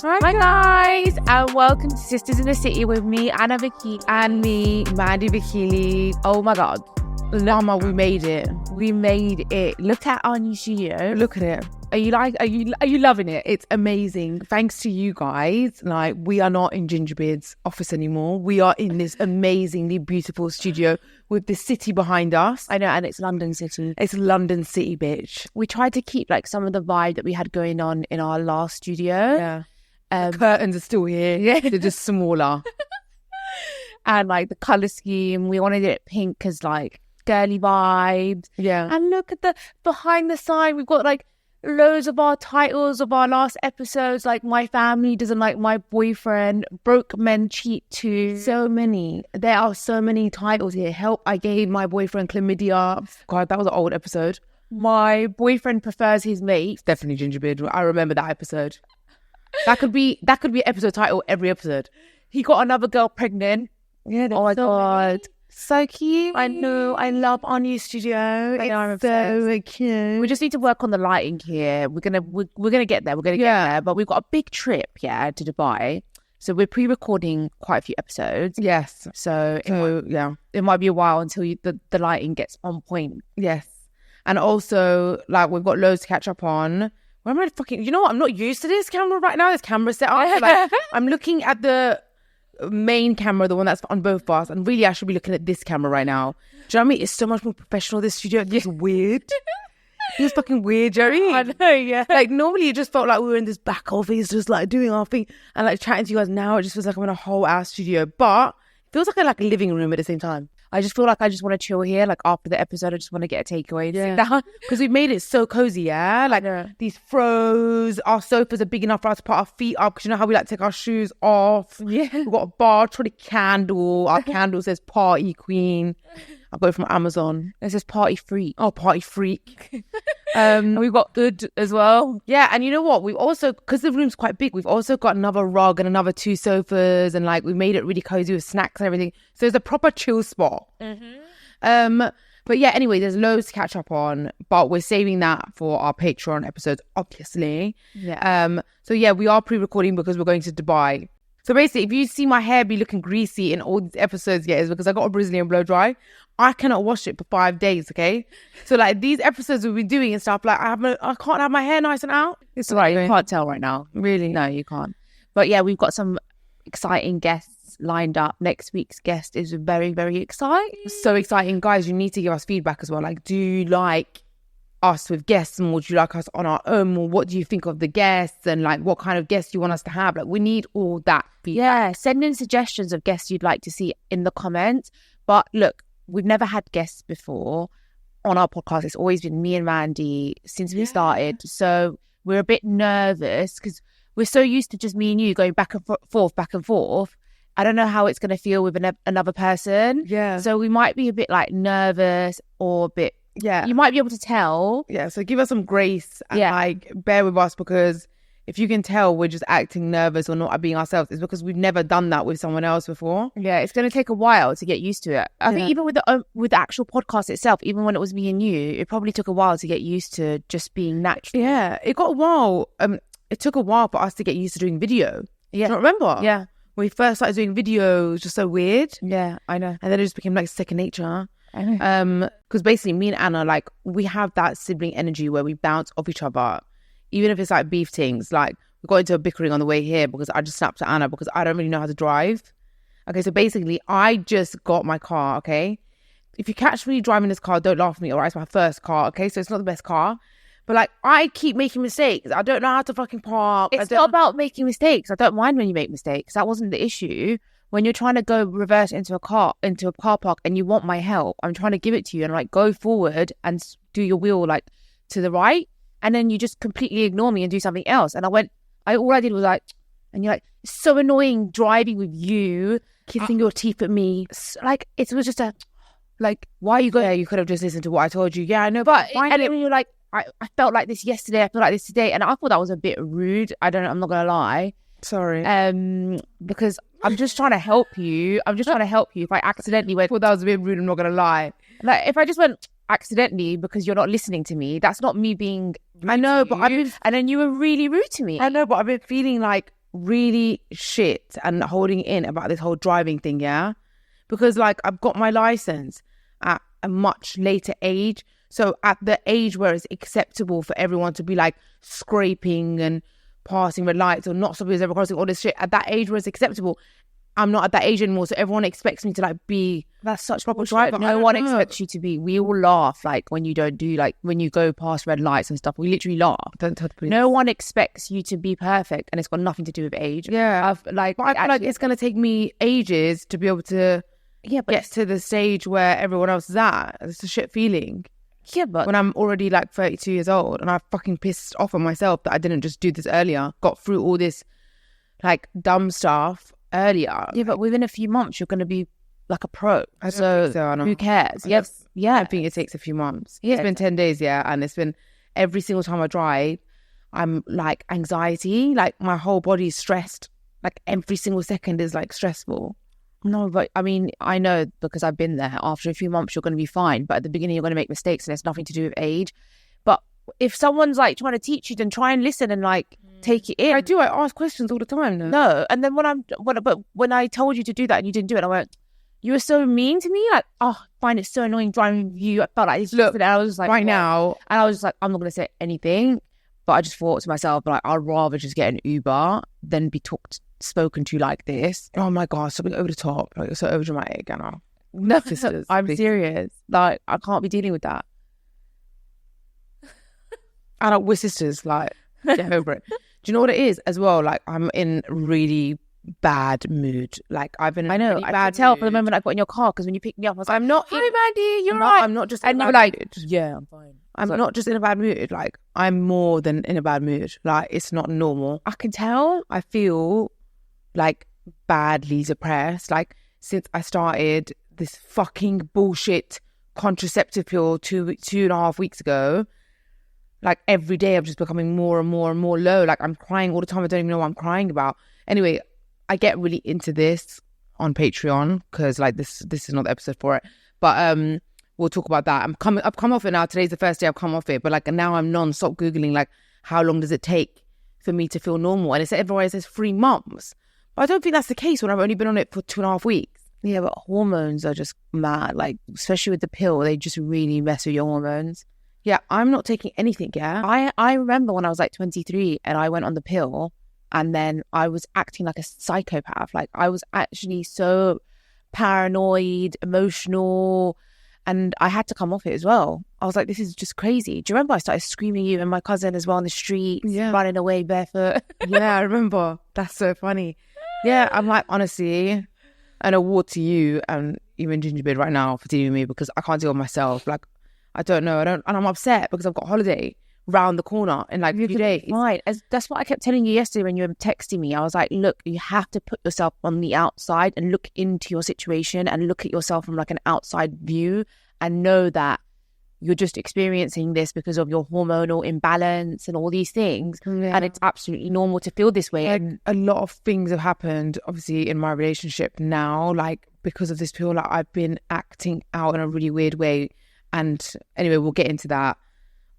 Hi guys, and welcome to Sisters in the City with me, Anna Vicky, and me, Mandi Vicky. Oh my god, Mama, we made it. We made it. Look at our new studio. Look at it. Are you loving it? It's amazing. Thanks to you guys. Like, we are not in Gingerbeard's office anymore. We are in this amazingly beautiful studio with the city behind us. I know, and it's London City. It's London City, bitch. We tried to keep like some of the vibe that we had going on in our last studio. Yeah. The curtains are still here. Yeah. They're just smaller. And like the colour scheme, we wanted it pink as like girly vibes. Yeah. And look at the behind the sign. We've got like loads of our titles of our last episodes, like My Family Doesn't Like My Boyfriend, Broke Men Cheat Too. So many. There are so many titles here. Help, I Gave My Boyfriend Chlamydia. God, that was an old episode. My Boyfriend Prefers His Mate. It's definitely Gingerbeard. I remember that episode. That could be episode title every episode. He got another girl pregnant. Yeah. Oh my god. So cute. I know. I love our new studio. It's so cute. We just need to work on the lighting here. We're gonna get there. We're gonna get there. But we've got a big trip, to Dubai. So we're pre-recording quite a few episodes. Yes. So it might be a while until the lighting gets on point. Yes. And also, like, we've got loads to catch up on. Where am I fucking? You know what? I'm not used to this camera right now. This camera set up. Like, I'm looking at the main camera, the one that's on both of us, and really I should be looking at this camera right now. Do you know what I mean? It's so much more professional, this studio. It's weird. It's fucking weird, Jerry. I know, yeah. Like, normally it just felt like we were in this back office just like doing our thing and like chatting to you guys. Now it just feels like I'm in a whole ass studio, but it feels like a living room at the same time. I just feel like I just want to chill here. Like after the episode, I just want to get a takeaway. Yeah, because we've made it so cozy. Yeah, like these throws. Our sofas are big enough for us to put our feet up. Because you know how we like to take our shoes off. Yeah, we've got a bar. Try the candle. Our candle says "Party Queen." I got it from Amazon. It says "Party Freak." Oh, Party Freak. And we've got Good as well. Yeah, and you know what? We've also, because the room's quite big, we've also got another rug and another 2 sofas, and like we made it really cozy with snacks and everything. So it's a proper chill spot. Mm-hmm. But yeah, anyway, there's loads to catch up on, but we're saving that for our Patreon episodes, obviously. Yeah. So yeah, we are pre-recording because we're going to Dubai. So basically, if you see my hair be looking greasy in all these episodes, it's because I got a Brazilian blow dry. I cannot wash it for 5 days, okay? So like these episodes we've been doing and stuff, like I can't have my hair nice and out. It's right, you can't tell right now. Really? No, you can't. But yeah, we've got some exciting guests lined up. Next week's guest is very, very exciting. So exciting. Guys, you need to give us feedback as well. Like, do you like us with guests more? Do you like us on our own more? What do you think of the guests? And like, what kind of guests you want us to have? Like, we need all that feedback. Yeah, send in suggestions of guests you'd like to see in the comments. But look, we've never had guests before on our podcast. It's always been me and Mandi since we started. So we're a bit nervous because we're so used to just me and you going back and forth. I don't know how it's going to feel with another person. Yeah. So we might be a bit like nervous or a bit. Yeah. You might be able to tell. Yeah. So give us some grace and like bear with us, because if you can tell we're just acting nervous or not being ourselves, it's because we've never done that with someone else before. Yeah, it's going to take a while to get used to it. I think even with the actual podcast itself, even when it was me and you, it probably took a while to get used to just being natural. Yeah, it got a while. It took a while for us to get used to doing video. Yeah. Do you remember? Yeah. When we first started doing video, it was just so weird. Yeah, I know. And then it just became like second nature. I know. Because basically me and Anna, like, we have that sibling energy where we bounce off each other. Even if it's like beef things, like we got into a bickering on the way here because I just snapped at Anna because I don't really know how to drive. Okay, so basically I just got my car, okay? If you catch me driving this car, don't laugh at me, all right? It's my first car, okay? So it's not the best car. But like, I keep making mistakes. I don't know how to fucking park. It's not about making mistakes. I don't mind when you make mistakes. That wasn't the issue. When you're trying to go reverse into a car park and you want my help, I'm trying to give it to you and like go forward and do your wheel like to the right. And then you just completely ignore me and do something else. And all I did was like, and you're like, it's so annoying driving with you, kissing your teeth at me. Like, it was just like, why are you going? Yeah, you could have just listened to what I told you. Yeah, I know. But you're like, I felt like this yesterday. I feel like this today. And I thought that was a bit rude. I'm not going to lie. Sorry. Because I'm just trying to help you. If I accidentally went, well, that was a bit rude. I'm not going to lie. Like, if I just went accidentally because you're not listening to me, that's not me being rude. I know, but and then you were really rude to me. I know, but I've been feeling like really shit and holding in about this whole driving thing, yeah? Because like I've got my license at a much later age. So at the age where it's acceptable for everyone to be like scraping and passing red lights or not stopping zebra crossing, all this shit, at that age where it's acceptable, I'm not at that age anymore. So everyone expects me to like be That's such proper bullshit. driver. No one expects you to be. We all laugh like when you don't do like when you go past red lights and stuff. We literally laugh. Don't tell the police. No one expects you to be perfect, and it's got nothing to do with age. Yeah, I've like, but I feel like it's gonna take me ages to be able to yeah, but get to the stage where everyone else is at. It's a shit feeling. yeah, but When I'm already like 32 years old and I fucking pissed off on myself that I didn't just do this earlier, got through all this like dumb stuff earlier. yeah, but within a few months you're going to be like a pro. I don't So, think so, Anna. who cares? I Yes, yeah. I think it takes a few months. Yeah. It's been 10 days, yeah, and it's been every single time I drive, I'm like anxiety, like my whole body is stressed. Like every single second is like stressful. No, but I mean, I know because I've been there. After a few months, you're going to be fine. But at the beginning, you're going to make mistakes and it's nothing to do with age. But if someone's like trying to teach you, then try and listen and like take it in. I do. I ask questions all the time. No. No. And then but when I told you to do that and you didn't do it, I went, you were so mean to me. Like, oh, I find it so annoying driving with you. I felt like this. Look, and I was just like, right what? now, And I was just like, I'm not going to say anything. But I just thought to myself, like, I'd rather just get an Uber than be spoken to like this. oh my God, something over the top. Like, you're so overdramatic, Anna. No, Sisters, I'm please. serious. Like, I can't be dealing with that. Anna, we're sisters. Like, get over it. Do you know what it is as well? Like, I'm in really bad mood. Like, I've been in I know. really I bad could tell mood. from the moment I got in your car because when you picked me up, I was like, I'm not. "Hi, Mandy, you're I'm right." I'm not just in And a you were bad like, mood. "Yeah, I'm fine." I'm So- not just in a bad mood. Like, I'm more than in a bad mood. Like, it's not normal. I can tell. I feel like badly depressed. Like, since I started this fucking bullshit contraceptive pill 2.5 weeks ago, like every day I'm just becoming more and more and more low. Like, I'm crying all the time. I don't even know what I'm crying about. Anyway, I get really into this on Patreon because like this is not the episode for it. But we'll talk about that. I've come off it now. Today's the first day I've come off it. But like now I'm non-stop Googling like how long does it take for me to feel normal? And it's everywhere it says 3 months. But I don't think that's the case when I've only been on it for 2.5 weeks. Yeah, but hormones are just mad. Like, especially with the pill, they just really mess with your hormones. Yeah, I'm not taking anything, yeah. I remember when I was like 23 and I went on the pill and then I was acting like a psychopath. Like, I was actually so paranoid, emotional, and I had to come off it as well. I was like, this is just crazy. Do you remember I started screaming at you and my cousin as well on the street, running away barefoot? Yeah, I remember. That's so funny. Yeah, I'm like, honestly, an award to you and even Gingerbread right now for dealing with me because I can't deal with myself. Like, I don't know. And I'm upset because I've got a holiday round the corner in like a few days. Right. That's what I kept telling you yesterday when you were texting me. I was like, look, you have to put yourself on the outside and look into your situation and look at yourself from like an outside view and know that you're just experiencing this because of your hormonal imbalance and all these things. Yeah. And it's absolutely normal to feel this way. Like, a lot of things have happened, obviously, in my relationship now. Like, because of this pill, like, I've been acting out in a really weird way. And anyway, we'll get into that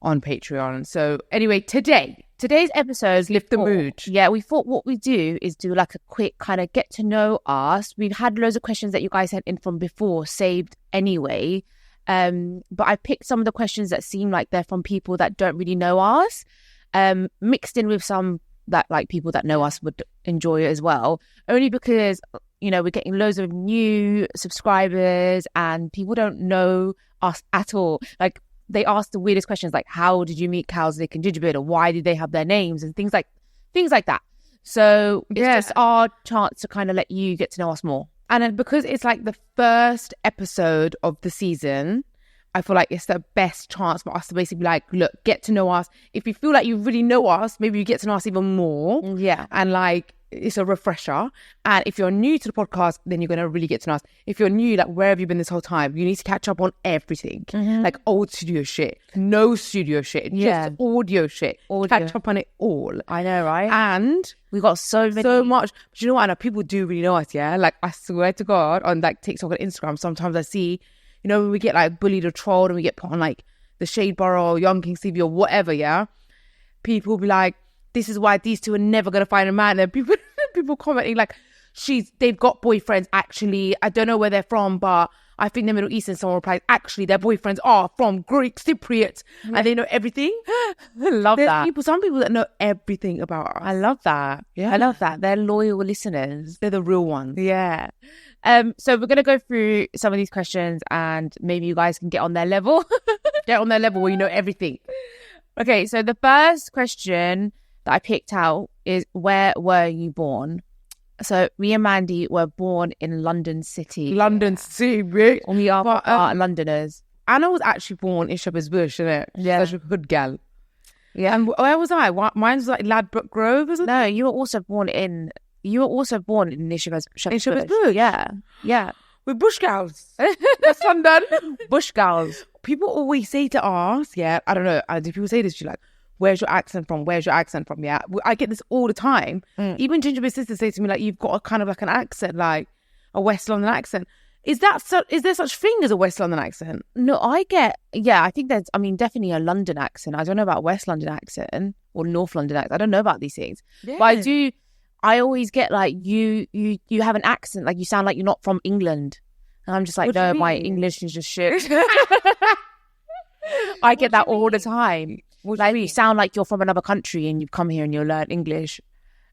on Patreon. So anyway, today's episode is Lift the Mood. Yeah, we thought what we do is do like a quick kind of get to know us. We've had loads of questions that you guys sent in from before saved anyway. But I picked some of the questions that seem like they're from people that don't really know us, mixed in with some that like people that know us would enjoy it as well. Only because, you know, we're getting loads of new subscribers and people don't know us at all. Like, they ask the weirdest questions, like, how did you meet Cowslick and Gingerbread, or why did they have their names, and things like that. So it's just our chance to kind of let you get to know us more. And then because it's like the first episode of the season, I feel like it's the best chance for us to basically like, look, get to know us. If you feel like you really know us, maybe you get to know us even more. Yeah. And like, it's a refresher. And if you're new to the podcast, then you're going to really get to know us. If you're new, like, where have you been this whole time? You need to catch up on everything. Like old studio shit, no studio shit, just audio shit. Catch up on it all. I know, right? And we got so much. But you know what, Anna? People do really know us, yeah? Like, I swear to God, on like TikTok and Instagram, sometimes I see, you know, when we get like bullied or trolled and we get put on like the Shade Bar or Young King TV or whatever, yeah? People will be like, this is why these two are never going to find a man. And people commenting like, they've got boyfriends. Actually, I don't know where they're from, but I think they're Middle Eastern. Someone replies, actually, their boyfriends are from Greek Cypriot, and they know everything. I love that. Some people that know everything about us. I love that. Yeah. I love that. They're loyal listeners. They're the real ones. Yeah. So we're gonna go through some of these questions, and maybe you guys can get on their level. Get on their level where you know everything. Okay. So the first question that I picked out is, where were you born? So me and Mandi were born in London City. London City, bitch. We are Londoners. Anna was actually born in Shepherd's Bush, isn't it? Yeah. Such a good gal. Yeah. And where was I? Mine was like Ladbroke Grove, isn't it? No, you were also born in Shepherd's Shepherd's Bush. Yeah. Yeah. We're bush gals. That's London. Bush gals. People always say to us, yeah, I don't know, do people say this to you, like, where's your accent from? Where's your accent from? Yeah, I get this all the time. Even gingerbread sisters say to me, like, you've got a kind of like an accent, like a West London accent. Is there such thing as a West London accent? No, I think there's, definitely a London accent. I don't know about West London accent or North London accent. I don't know about these things. Yeah. But I always get like, you have an accent, like you sound like you're not from England. And I'm just like, no, my English is just shit. I get that all the time. Like, you sound like you're from another country and you've come here and you learn English.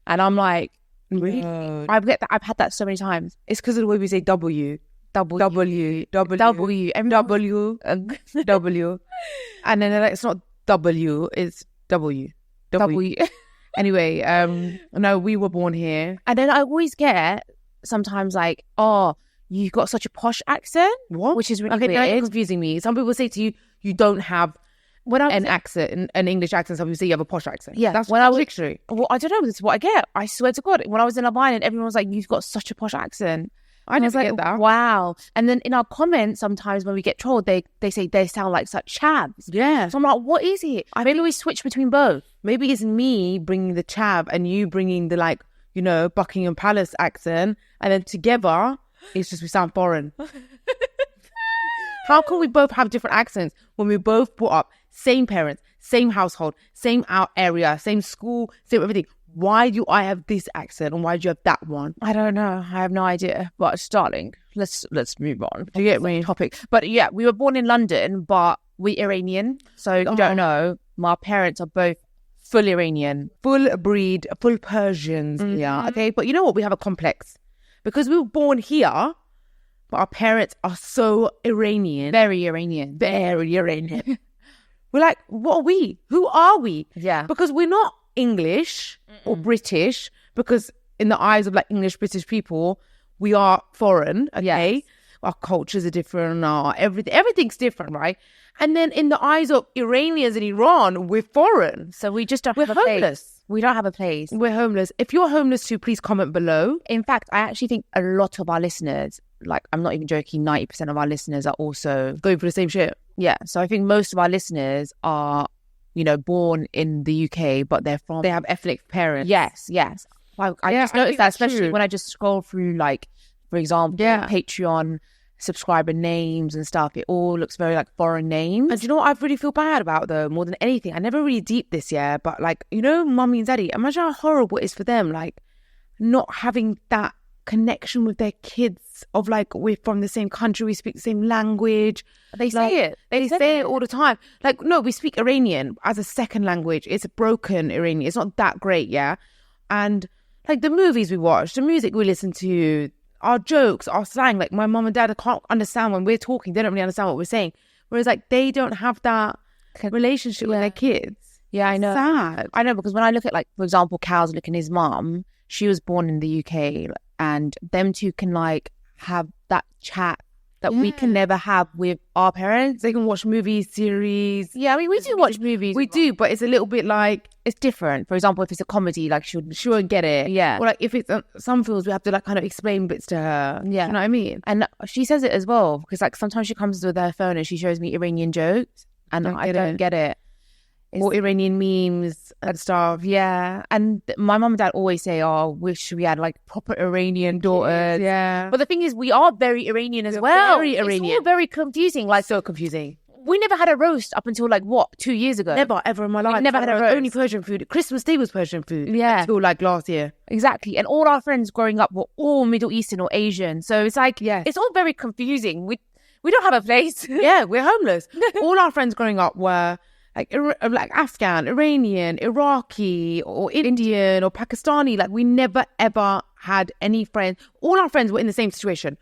And I'm like, really? I've had that so many times. It's because of the way we say W. W. And then they're like, it's not W, it's W. Anyway, no, we were born here. And then I always get sometimes like, oh, you've got such a posh accent. What? Which is really okay, weird. That's confusing me. Some people say to you, you don't have an accent, an English accent. Some people say you have a posh accent. Yeah. That's contradictory. Well, I don't know. This is what I get. I swear to God. When I was in Love Island, everyone was like, you've got such a posh accent. I never get that. Wow. And then in our comments, sometimes when we get trolled, they say they sound like such chavs. Yeah. So I'm like, what is it? Maybe we switch between both. Maybe it's me bringing the chav and you bringing the, like, you know, Buckingham Palace accent. And then together, it's just we sound foreign. How can we both have different accents when we both brought up same parents, same household, same area, same school, same everything? Why do I have this accent and why do you have that one? I don't know. I have no idea. But darling, let's move on. Do you get me? Topic. But yeah, we were born in London, but we're Iranian. So if you don't know, my parents are both full Iranian. Full breed, full Persians. Mm-hmm. Yeah. Okay. But you know what? We have a complex. Because we were born here, but our parents are so Iranian. Very Iranian. Very Iranian. We're like, what are we? Who are we? Yeah. Because we're not English or British, because in the eyes of like English, British people, we are foreign, okay? Yes. Our cultures are different, everything's different, right? And then in the eyes of Iranians in Iran, we're foreign. So we just don't we're have a homeless. Place. We don't have a place. We're homeless. If you're homeless too, please comment below. In fact, I actually think a lot of our listeners, like I'm not even joking, 90% of our listeners are also going for the same shit. Yeah. So I think most of our listeners are, you know, born in the UK, but they have ethnic parents. Yes. I just noticed that, especially when I just scroll through, like, for example, Patreon subscriber names and stuff. It all looks very like foreign names. And do you know what I really feel bad about, though, more than anything? I never really deep this, but like, you know, mummy and daddy, imagine how horrible it is for them, like, not having that connection with their kids of like, we're from the same country, we speak the same language. They say it. They say it all the time. Like, no, we speak Iranian as a second language. It's a broken Iranian. It's not that great, And like the movies we watch, the music we listen to, our jokes, our slang, like my mum and dad can't understand when we're talking. They don't really understand what we're saying. Whereas like they don't have that relationship with their kids. Yeah, I know. Sad. I know, because when I look at, like, for example, Cal's looking his mum, she was born in the UK, and them two can like have that chat that we can never have with our parents. They can watch movies, series. Yeah, I mean, we do watch movies. We do, but it's a little bit like, it's different. For example, if it's a comedy, like she won't get it. Yeah. Or like if it's some films, we have to like kind of explain bits to her. Yeah. You know what I mean? And she says it as well, because like sometimes she comes with her phone and she shows me Iranian jokes and I don't get it. Or Iranian memes and stuff. Yeah. And my mum and dad always say, oh, wish we had like proper Iranian daughters. Yeah. But the thing is, we are very Iranian as well. Very Iranian. It's all very confusing. Like, so confusing. we never had a roast up until like what, 2 years ago. Never ever in my life. Never had a roast. Only Persian food. Christmas Day was Persian food. Yeah. Until like last year. Exactly. And all our friends growing up were all Middle Eastern or Asian. So it's like, it's all very confusing. We don't have a place. Yeah, we're homeless. All our friends growing up were like Afghan, Iranian, Iraqi, or Indian, or Pakistani. Like we never ever had any friends. All our friends were in the same situation.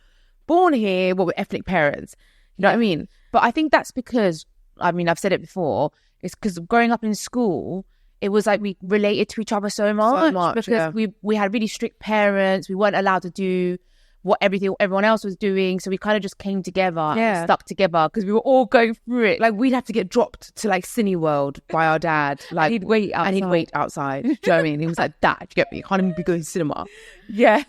Born here, with ethnic parents. You know what I mean? But I think that's because, I mean, I've said it before, it's because growing up in school, it was like we related to each other so much because we had really strict parents. We weren't allowed to do what everyone else was doing. So we kind of just came together and stuck together because we were all going through it. Like we'd have to get dropped to like Cineworld by our dad. Like he'd wait outside. And he'd wait outside. Do you know what I mean? He was like, Dad, you get me? You can't even be going to cinema. Yeah.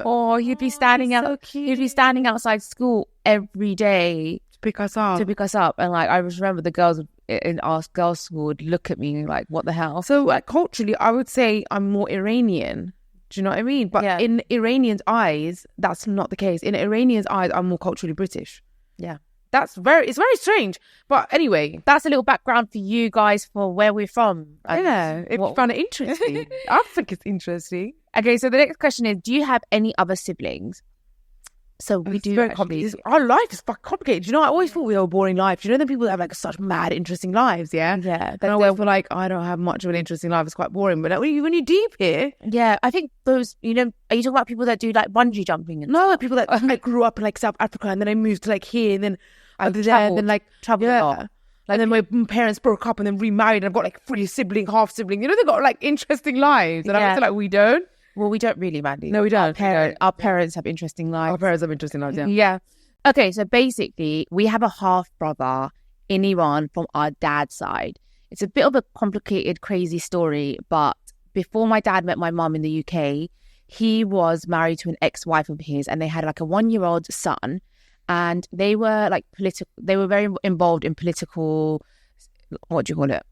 Or he'd be standing he'd be standing outside school every day to pick us up. And like I just remember the girls in our girls' school would look at me like, what the hell? So like culturally, I would say I'm more Iranian. Do you know what I mean? But in Iranians' eyes, that's not the case. In Iranians' eyes, I'm more culturally British. Yeah. It's very strange. But anyway. That's a little background for you guys for where we're from. Yeah, if you found it interesting. I think it's interesting. Okay, so the next question is, do you have any other siblings? So we do. Very complicated. Our life is fucking complicated. You know, I always thought we were a boring life. You know, the people that have like such mad, interesting lives. Yeah. Yeah. And I always feel like I don't have much of an interesting life. It's quite boring. But like, when you're deep here, I think those. You know, are you talking about people that do like bungee jumping? No, people that like grew up in like South Africa and then I moved to like here and then I was there and then like traveled a lot. Like, and then my parents broke up and then remarried and I've got like 3 sibling, half sibling. You know, they've got like interesting lives. And I feel like we don't. Well, we don't really, Mandi. No, we don't. Our parents have interesting lives. Our parents have interesting lives, Yeah. Okay, so basically, we have a half-brother in Iran from our dad's side. It's a bit of a complicated, crazy story, but before my dad met my mum in the UK, he was married to an ex-wife of his, and they had like a 1-year-old son, and they were like they were very involved in political, what do you call it?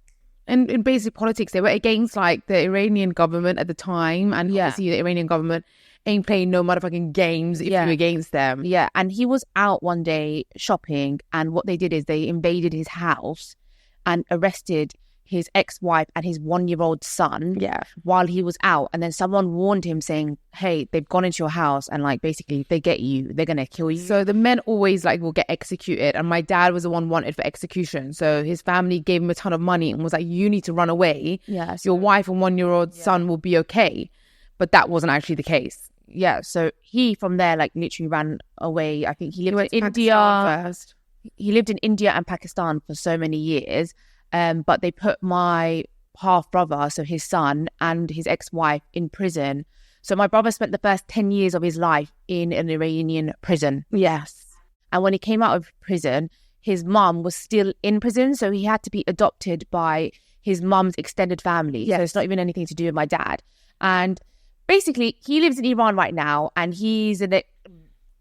And in basic politics, they were against like the Iranian government at the time. And obviously the Iranian government ain't playing no motherfucking games if you're against them. Yeah. And he was out one day shopping. And what they did is they invaded his house and arrested his ex-wife and his 1-year-old son while he was out. And then someone warned him saying, hey, they've gone into your house and like basically if they get you, they're going to kill you. So the men always like will get executed. And my dad was the one wanted for execution. So his family gave him a ton of money and was like, you need to run away. Yeah. So your wife and 1-year-old son will be okay. But that wasn't actually the case. Yeah. So he from there like literally ran away. I think he lived in India first. He lived in India and Pakistan for so many years. But they put my half brother, so his son and his ex-wife in prison. So my brother spent the first 10 years of his life in an Iranian prison. Yes. And when he came out of prison, his mum was still in prison. So he had to be adopted by his mum's extended family. Yes. So it's not even anything to do with my dad. And basically, he lives in Iran right now and he's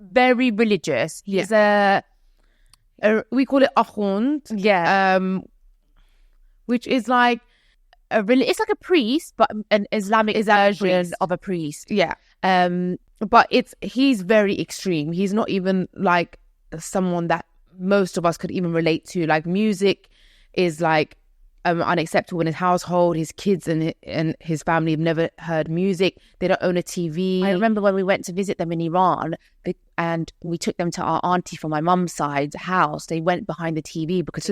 very religious. He's we call it akhund. Yeah. Which is like it's like a priest, but an Islamic version of a priest. Yeah. But he's very extreme. He's not even like someone that most of us could even relate to. Like music is like unacceptable in his household. His kids and his family have never heard music. They don't own a TV. I remember when we went to visit them in Iran and we took them to our auntie from my mum's side's house. They went behind the TV because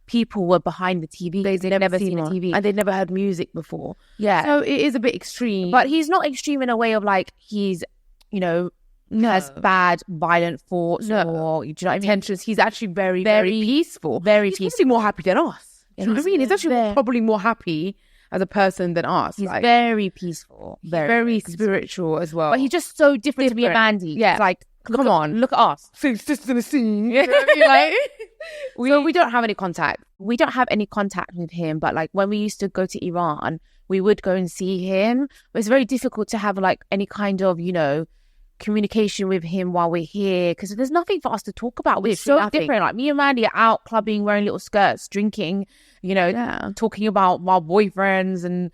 people were behind the TV. They'd never seen a TV. And they'd never heard music before. Yeah. So it is a bit extreme. But he's not extreme in a way of like he's, has bad, violent thoughts or, do you know what I mean? Intentions. He's actually very, very peaceful. Very peaceful. He's actually more happy than us. Do you know what I mean? He's actually probably more happy as a person than us. He's very peaceful. Very spiritual as well. But he's just so different to be a Mandi. Yeah. It's like, come on. Look at us. Just in the scene. You know what I mean? Like, so we don't have any contact. We don't have any contact with him, but like when we used to go to Iran, we would go and see him. But it's very difficult to have like any kind of, communication with him while we're here because there's nothing for us to talk about. We're so different. Like me and Mandi are out clubbing, wearing little skirts, drinking, talking about our boyfriends and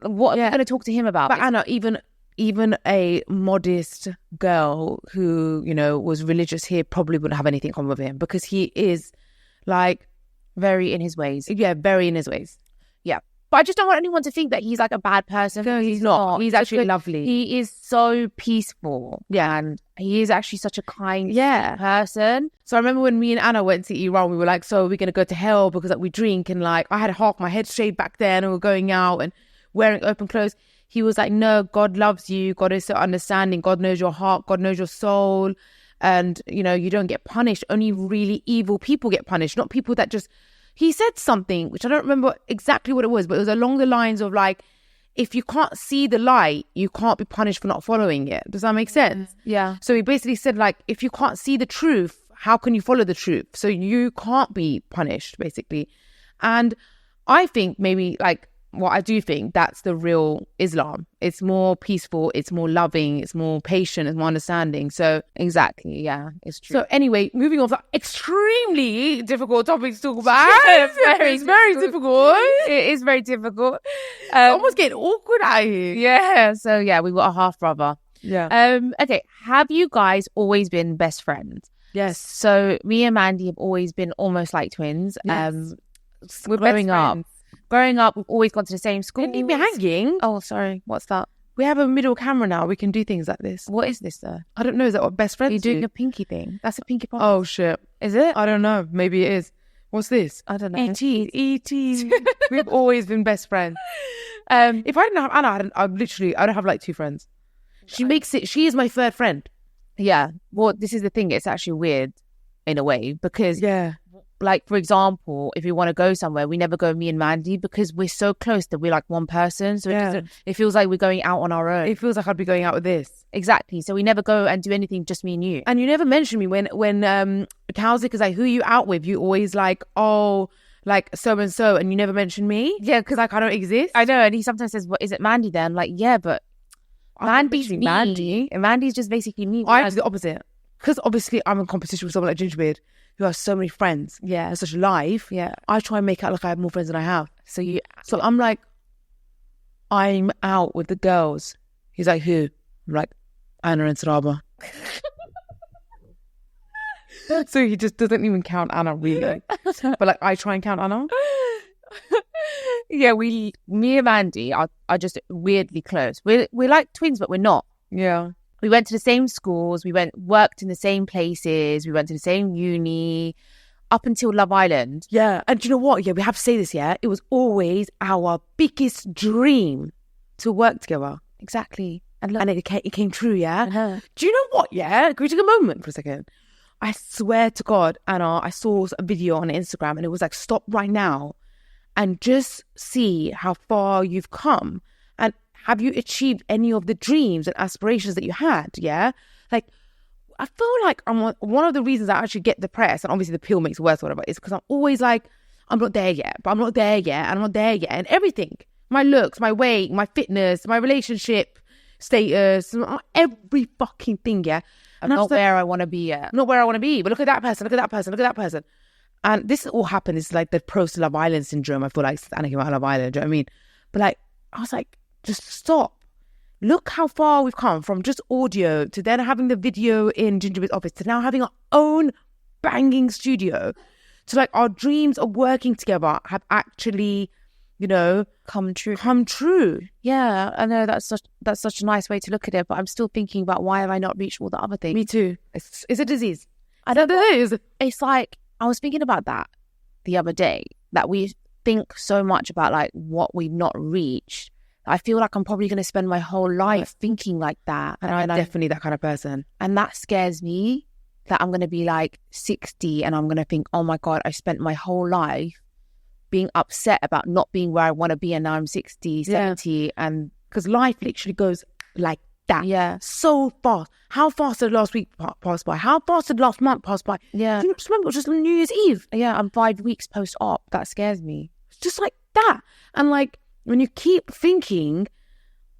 what are we going to talk to him about? But Anna, even a modest girl who, was religious here probably wouldn't have anything on with him because he is Like, Very in his ways. yeah, very in his ways. Yeah. But I just don't want anyone to think that he's like a bad person. No, he's not. He's actually lovely. He is so peaceful. Yeah. And he is actually such a kind Yeah. person. So I remember when me and Anna went to Iran, we were like, so we're going to go to hell because like we drink, and like I had half my head shaved back then, and we were going out and wearing open clothes. He was like, no, God loves you. God is so understanding. God knows your heart. God knows your soul. And, you know, you don't get punished. Only really evil people get punished, not people that just... He said something, which I don't remember exactly what it was, but it was along the lines of like, if you can't see the light, you can't be punished for not following it. Does that make sense? Yeah. So he basically said like, if you can't see the truth, how can you follow the truth? So you can't be punished, basically. And I think maybe like, what I do think that's the real Islam. It's more peaceful, it's more loving, it's more patient, it's more understanding. So Exactly. Yeah, it's true. so anyway, moving on to that extremely difficult topic to talk about. It's very difficult. It is very difficult. Almost getting awkward out here. Yeah. So yeah, we got a half brother. Yeah. Okay. Have you guys always been best friends? Yes. So me and Mandy have always been almost like twins. Yes. We're growing up, we've always gone to the same school. Didn't leave me hanging. Oh, sorry. What's that? We have a middle camera now. We can do things like this. What is this though? I don't know. Is that what best friends You're doing do? a pinky thing. That's a pinky promise. Oh shit. Is it? I don't know. Maybe it is. What's this? I don't know. E.T. We've always been best friends. If I didn't have Anna, I don't have like two friends. She is my third friend. Yeah. Well, this is the thing. It's actually weird in a way because, Yeah. like, for example, if we want to go somewhere, we never go me and Mandy because we're so close that we're like one person. So it feels like we're going out on our own. It feels like I'd be going out with this. Exactly. So we never go and do anything, just me and you. And you never mention me when Kowzik is like, who are you out with? You always like, oh, like so and so, and you never mention me. Yeah, Because like I don't exist. I know. And he sometimes says, "What is it, Mandy?" Then I'm like, yeah, but Mandy's me. Mandy. And Mandy's just basically me. I do the opposite. Because obviously I'm in competition with someone like Gingerbeard who has so many friends. Yeah. And such life. Yeah. I try and make out like I have more friends than I have. So I'm like, I'm out with the girls. He's like, who? I'm like, Anna and Saraba. So he just doesn't even count Anna really. But like I try and count Anna. Yeah, me and Mandy are just weirdly close. We're like twins, but we're not. Yeah. We went to the same schools. We worked in the same places. We went to the same uni up until Love Island. Yeah. And do you know what? Yeah, we have to say this, yeah? It was always our biggest dream to work together. Exactly. And it came true, yeah? Uh-huh. Do you know what, yeah? Can we take a moment for a second? I swear to God, Anna, I saw a video on Instagram and it was like, stop right now and just see how far you've come. And have you achieved any of the dreams and aspirations that you had, yeah? Like, I feel like one of the reasons I actually get depressed, and obviously the pill makes it worse or whatever, is because I'm always like, I'm not there yet, but I'm not there yet, and I'm not there yet. And everything, my looks, my weight, my fitness, my relationship status, every fucking thing, yeah? I'm not where I want to be yet. Not where I want to be, but look at that person, look at that person, look at that person. And this all happened. It's like the pros to Love Island syndrome. I feel like Anna came out of Love Island, do you know what I mean? But like, I was like, just stop. Look how far we've come from just audio to then having the video in Gingerbeard's office to now having our own banging studio. To like our dreams of working together have actually, you know, come true. Yeah, I know that's such a nice way to look at it, but I'm still thinking about why have I not reached all the other things? Me too. It's a disease. I don't know. It's like, I was thinking about that the other day, that we think so much about like what we've not reached. I feel like I'm probably going to spend my whole life thinking like that. And I'm definitely that kind of person. And that scares me, that I'm going to be like 60 and I'm going to think, oh my God, I spent my whole life being upset about not being where I want to be. And now I'm 60, 70. And because life literally goes like that. Yeah. So fast. How fast did last week pass by? How fast did last month pass by? Yeah. Do you just remember it was just New Year's Eve? Yeah, I'm 5 weeks post-op. That scares me. It's just like that. And like, when you keep thinking,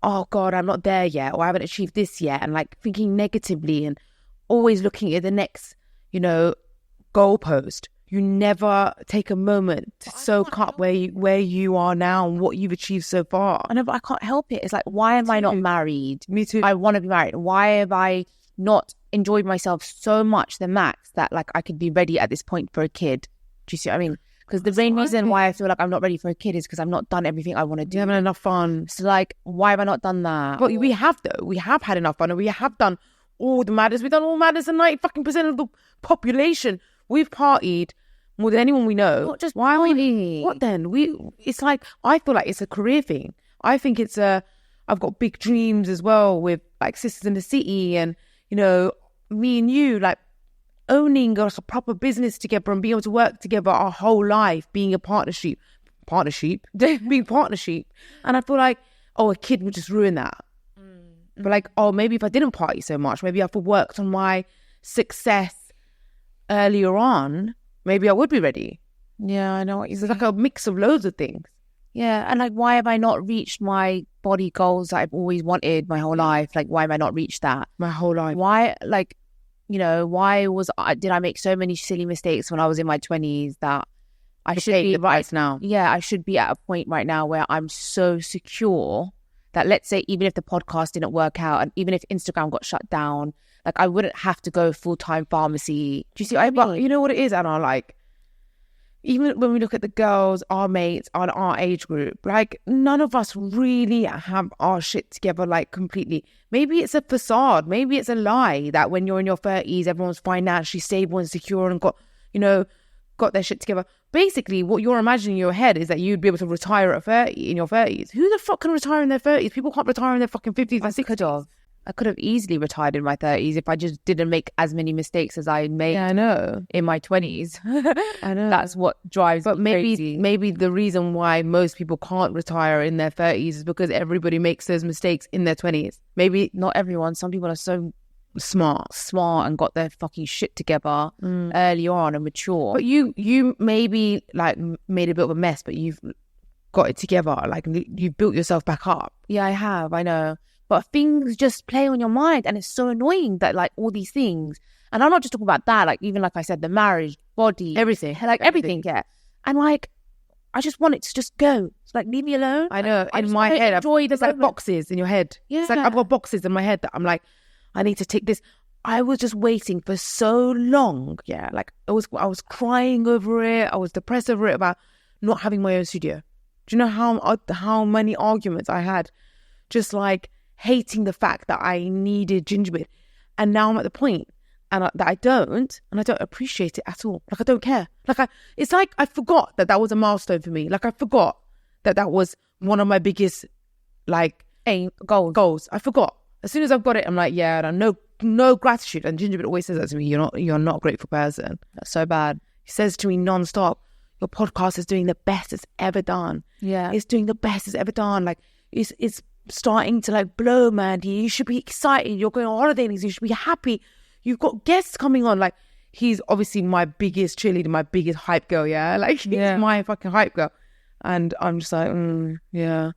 oh God, I'm not there yet, or I haven't achieved this yet, and like thinking negatively and always looking at the next, you know, goalpost, you never take a moment to soak up where you are now and what you've achieved so far. I know, but I can't help it. It's like, why am I not married? Me too. I want to be married. Why have I not enjoyed myself so much, the max, that like I could be ready at this point for a kid? Do you see what I mean? Because the main reason why I feel like I'm not ready for a kid is because I've not done everything I want to do. You haven't enough fun. So like, why have I not done that? But we have though. We have had enough fun, and we have done all the madness. We've done all madness, and 90% of the population. We've partied more than anyone we know. Not just why party. What then? It's like, I feel like it's a career thing. I think it's I've got big dreams as well with like Sisters in the City, and you know, me and you like owning a proper business together and being able to work together our whole life, being a partnership, being partnership. And I feel like, oh, a kid would just ruin that. But like, oh, maybe if I didn't party so much, maybe if I worked on my success earlier on, maybe I would be ready. Yeah, I know what you're It's like a mix of loads of things. Yeah, and like, why have I not reached my body goals that I've always wanted my whole life? Like, why have I not reached that? My whole life. Why, like, you know, did I make so many silly mistakes when I was in my 20s that I should be right now? Yeah, I should be at a point right now where I'm so secure that, let's say, even if the podcast didn't work out and even if Instagram got shut down, like, I wouldn't have to go full-time pharmacy. Do you see what I mean? But you know what it is, Anna? Like, even when we look at the girls, our mates, on our age group, like, none of us really have our shit together, like, completely. Maybe it's a facade. Maybe it's a lie that when you're in your 30s, everyone's financially stable and secure and got their shit together. Basically, what you're imagining in your head is that you'd be able to retire at 30 in your 30s. Who the fuck can retire in their 30s? People can't retire in their fucking 50s and 60s. I could have easily retired in my 30s if I just didn't make as many mistakes as I made. Yeah, I know. In my 20s. I know. That's what drives me crazy. Maybe the reason why most people can't retire in their 30s is because everybody makes those mistakes in their 20s. Maybe not everyone. Some people are so smart and got their fucking shit together early on and mature. But you maybe like made a bit of a mess, but you've got it together. Like, you've built yourself back up. Yeah, I have. I know. But things just play on your mind, and it's so annoying that, like, all these things, and I'm not just talking about that, like, even like I said, the marriage, body, everything, like everything, yeah. And like, I just want it to just go. It's like, leave me alone. I know. In my head, there's like boxes in your head. Yeah. It's like I've got boxes in my head that I'm like, I need to take this. I was just waiting for so long. Yeah, like I was crying over it. I was depressed over it about not having my own studio. Do you know how many arguments I had, just like hating the fact that I needed gingerbread, and now I'm at the point that I don't appreciate it at all. Like, I don't care. Like, it's like I forgot that was a milestone for me. Like, I forgot that was one of my biggest like goals. I forgot. As soon as I've got it, I'm like, yeah, no gratitude. And gingerbread always says that to me. You're not a grateful person. That's so bad. He says to me non-stop, your podcast is doing the best it's ever done. Yeah, it's doing the best it's ever done. Like, it's starting to like blow, Mandy. You should be excited. You're going on holiday and you should be happy. You've got guests coming on. Like, he's obviously my biggest cheerleader, my biggest hype girl. Yeah, like, he's my fucking hype girl. And I'm just like, yeah.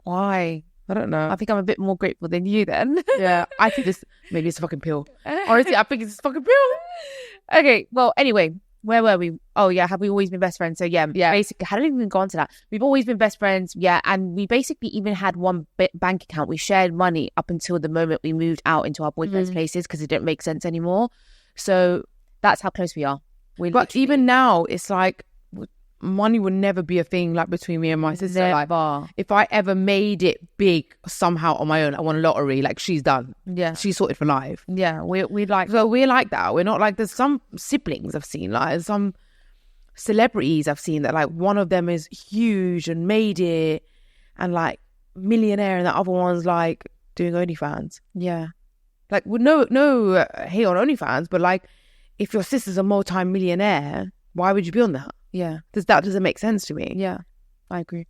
Why? I don't know. I think I'm a bit more grateful than you then. Yeah, I think maybe it's a fucking pill. Honestly, I think it's a fucking pill. Okay, well, anyway, where were we? Oh, yeah, have we always been best friends? So, yeah, basically, I hadn't even gone to that. We've always been best friends, yeah, and we basically even had one bank account. We shared money up until the moment we moved out into our boyfriend's places because it didn't make sense anymore. So that's how close we are. But even now, it's like, money would never be a thing like between me and my sister. Never. Like, if I ever made it big somehow on my own, I won a lottery, like, she's done. Yeah, she's sorted for life. Yeah, we're like that. We're not like, there's some siblings I've seen, like some celebrities I've seen that like one of them is huge and made it and like millionaire, and the other one's like doing OnlyFans. Yeah, like, with no hate on OnlyFans, but like, if your sister's a multi-millionaire, why would you be on that? Yeah, that doesn't make sense to me. Yeah, I agree.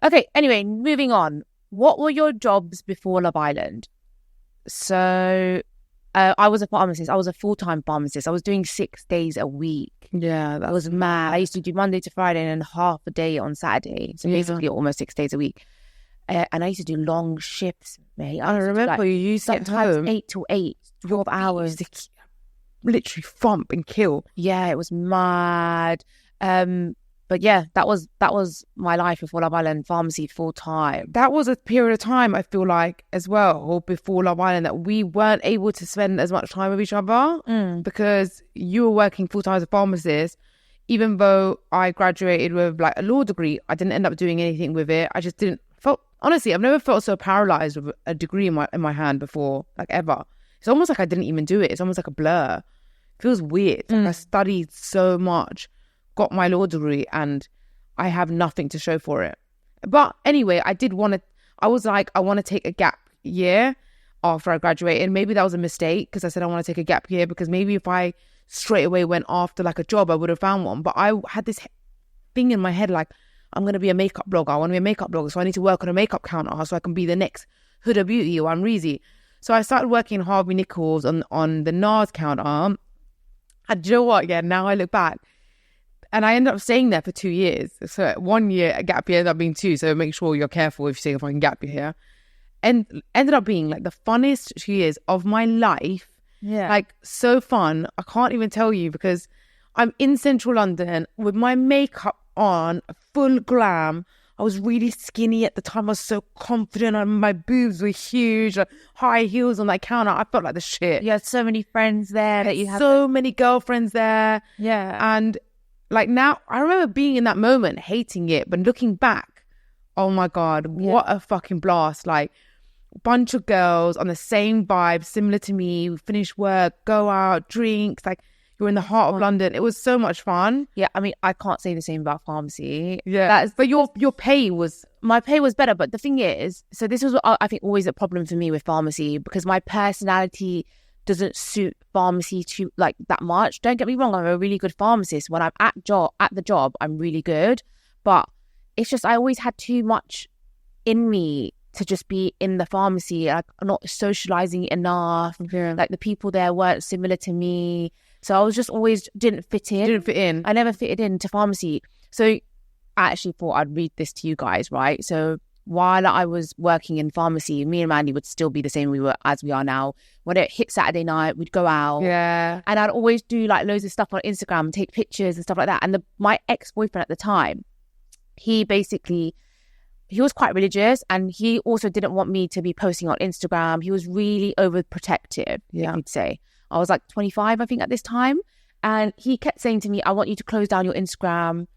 Okay, anyway, moving on. What were your jobs before Love Island? So, I was a pharmacist. I was a full-time pharmacist. I was doing 6 days a week. Yeah, that was mad. I used to do Monday to Friday and then half a day on Saturday. So basically almost 6 days a week. And I used to do long shifts, mate. I remember you used to sometimes 8 to 8, 12 hours. Literally thump and kill. Yeah, it was mad. But yeah, that was my life before Love Island, pharmacy full time. That was a period of time, I feel like, as well, before Love Island, that we weren't able to spend as much time with each other because you were working full time as a pharmacist even though I graduated with like a law degree, I didn't end up doing anything with it. I just didn't honestly, I've never felt so paralyzed with a degree in my hand before, like ever. It's almost like I didn't even do it. It's almost like a blur. It feels weird. Like I studied so much, got my law degree, and I have nothing to show for it. But anyway, I was like, I want to take a gap year after I graduated. Maybe that was a mistake because I said I want to take a gap year because maybe if I straight away went after like a job, I would have found one. But I had this thing in my head like, I'm going to be a makeup blogger. I want to be a makeup blogger. So I need to work on a makeup counter so I can be the next Huda Beauty or Amrezy. So I started working in Harvey Nichols on the NARS counter. And do you know what? Yeah, now I look back. And I ended up staying there for 2 years. So 1 year, a gap year ended up being 2. So make sure you're careful if you're saying if I can gap year here. And ended up being like the funnest 2 years of my life. Yeah. Like so fun. I can't even tell you because I'm in central London with my makeup on, full glam. I was really skinny at the time. I was so confident and my boobs were huge, like high heels on that counter. I felt like the shit. You had so many friends there that you had. So many girlfriends there. Yeah. And like now, I remember being in that moment, hating it, but looking back, oh my God, what a fucking blast. Like bunch of girls on the same vibe, similar to me, we finish work, go out, drinks, like you're in the heart of London. It was so much fun. Yeah, I mean, I can't say the same about pharmacy. Yeah, but your pay was... My pay was better, but the thing is, so this was what I think always a problem for me with pharmacy because my personality doesn't suit pharmacy too like that much. Don't get me wrong, I'm a really good pharmacist. When I'm at the job, I'm really good. But it's just I always had too much in me to just be in the pharmacy. Like, I'm not socializing enough. Yeah. Like the people there weren't similar to me. So I was just always didn't fit in. I never fitted into pharmacy. So I actually thought I'd read this to you guys, right? So while I was working in pharmacy, me and Mandi would still be the same as we are now. When it hit Saturday night, we'd go out. Yeah. And I'd always do like loads of stuff on Instagram, take pictures and stuff like that. And my ex-boyfriend at the time, he was quite religious and he also didn't want me to be posting on Instagram. He was really overprotective, you'd say. I was like 25, I think, at this time. And he kept saying to me, I want you to close down your Instagram.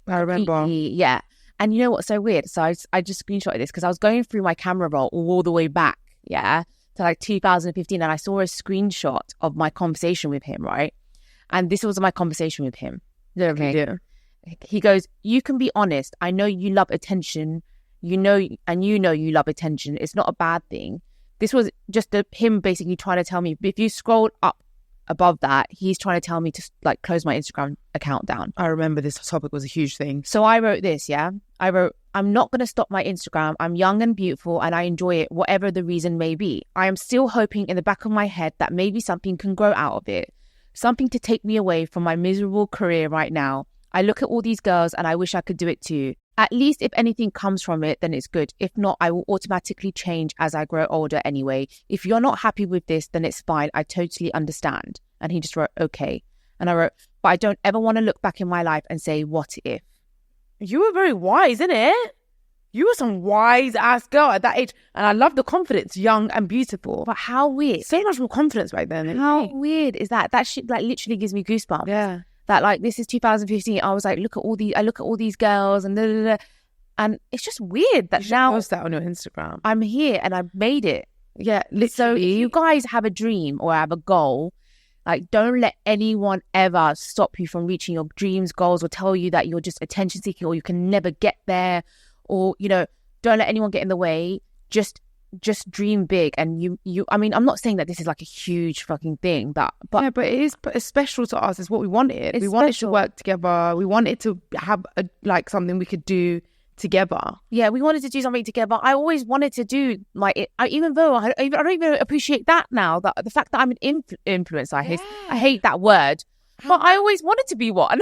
I remember. Yeah. And you know what's so weird? So I just screenshotted this because I was going through my camera roll all the way back, to like 2015. And I saw a screenshot of my conversation with him, right? And this was my conversation with him. Okay. Yeah. He goes, you can be honest. I know you love attention. You know you love attention. It's not a bad thing. This was just him basically trying to tell me, if you scroll up above that, he's trying to tell me to like close my Instagram account down. I remember this topic was a huge thing. So I wrote this, I wrote, I'm not going to stop my Instagram. I'm young and beautiful and I enjoy it, whatever the reason may be. I am still hoping in the back of my head that maybe something can grow out of it. Something to take me away from my miserable career right now. I look at all these girls and I wish I could do it too. At least if anything comes from it, then it's good. If not, I will automatically change as I grow older anyway. If you're not happy with this, then it's fine. I totally understand. And he just wrote, okay. And I wrote, but I don't ever want to look back in my life and say, what if? You were very wise, innit? You were some wise ass girl at that age. And I love the confidence, young and beautiful. But how weird. So much more confidence back then. How weird is that? That shit like literally gives me goosebumps. Yeah. That like this is 2015. I was like, I look at all these girls and and it's just weird that now post that on your Instagram. I'm here and I've made it. Yeah, literally. So if you guys have a dream or have a goal, like don't let anyone ever stop you from reaching your dreams, goals, or tell you that you're just attention seeking or you can never get there, or don't let anyone get in the way. Just dream big. And you I mean, I'm not saying that this is like a huge fucking thing, but yeah, but it's special to us. It's what we wanted. We wanted to work together. We wanted to have like something we could do together. Yeah, we wanted to do something together. I always wanted to do even though I don't even appreciate that now, that the fact that I'm an influencer. I hate that word. But I always wanted to be one.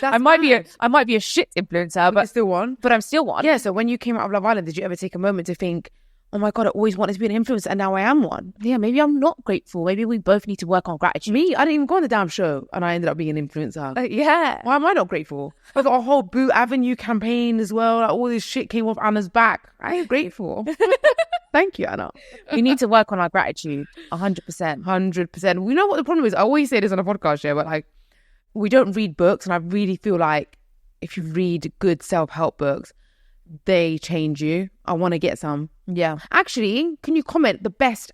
I might be a shit influencer, but still one. But I'm still one. Yeah. So when you came out of Love Island, did you ever take a moment to think, oh my God, I always wanted to be an influencer and now I am one? Yeah, maybe I'm not grateful. Maybe we both need to work on gratitude. Me, I didn't even go on the damn show and I ended up being an influencer. Yeah. Why am I not grateful? I got a whole Boot Avenue campaign as well. Like, all this shit came off Anna's back. I ain't grateful. Thank you, Anna. We need to work on our gratitude. 100%. 100%. We know what the problem is. I always say this on a podcast, but like, we don't read books, and I really feel like if you read good self-help books, they change you. I want to get some. Yeah. Actually, can you comment the best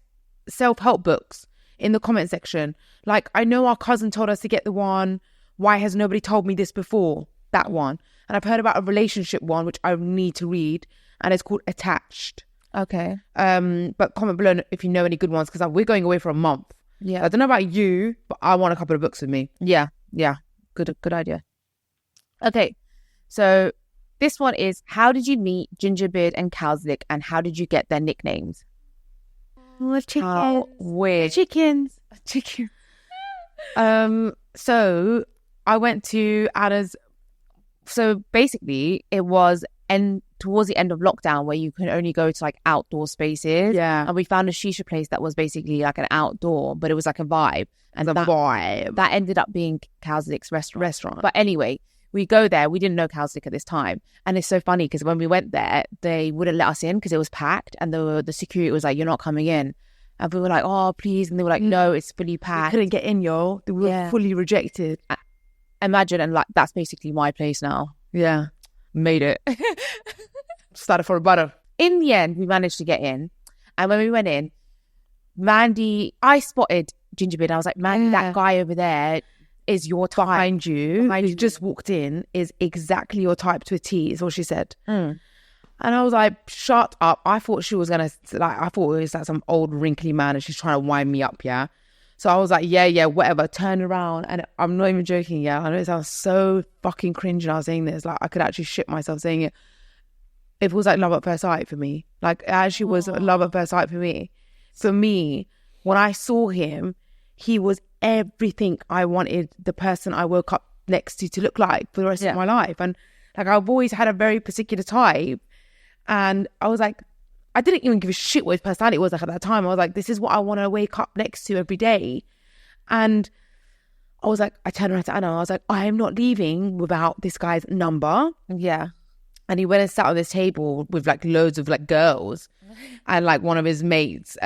self-help books in the comment section? Like, I know our cousin told us to get the one, Why Has Nobody Told Me This Before? That one. And I've heard about a relationship one, which I need to read, and it's called Attached. Okay. But comment below if you know any good ones, because we're going away for a month. Yeah. I don't know about you, but I want a couple of books with me. Yeah. Good idea. Okay. So this one is, how did you meet Gingerbeard and Cowslick, and how did you get their nicknames? Chickens. How weird. Chickens. Chicken. So I went to Anna's. So basically, it was towards the end of lockdown where you can only go to like outdoor spaces. Yeah. And we found a shisha place that was basically like an outdoor, but it was like a vibe. And that ended up being Cowslick's restaurant. But anyway, we go there. We didn't know Cowslick at this time. And it's so funny because when we went there, they wouldn't let us in because it was packed. And the security was like, you're not coming in. And we were like, oh, please. And they were like, no, it's fully packed. We couldn't get in, yo. We were fully rejected. Imagine, and like that's basically my place now. Yeah. Made it. Started for a butter. In the end, we managed to get in. And when we went in, Mandi, I spotted Gingerbeard. I was like, Mandi, that guy over there is your type. Behind you, who just walked in, is exactly your type to a T, is what she said. And I was like, shut up. I thought she was going to, like, I thought it was like some old wrinkly man and she's trying to wind me up, yeah? So I was like, yeah, whatever. Turn around. And I'm not even joking, yeah? I know it sounds so fucking cringe when I was saying this. Like, I could actually shit myself saying it. It was like love at first sight for me. Like, it actually was love at first sight for me. For me, when I saw him, he was everything I wanted the person I woke up next to look like for the rest of my life. And like, I've always had a very particular type. And I was like, I didn't even give a shit what his personality was like at that time. I was like, this is what I want to wake up next to every day. And I was like, I turned around to Anna. I was like, I am not leaving without this guy's number. Yeah. And he went and sat on this table with like loads of like girls and like one of his mates.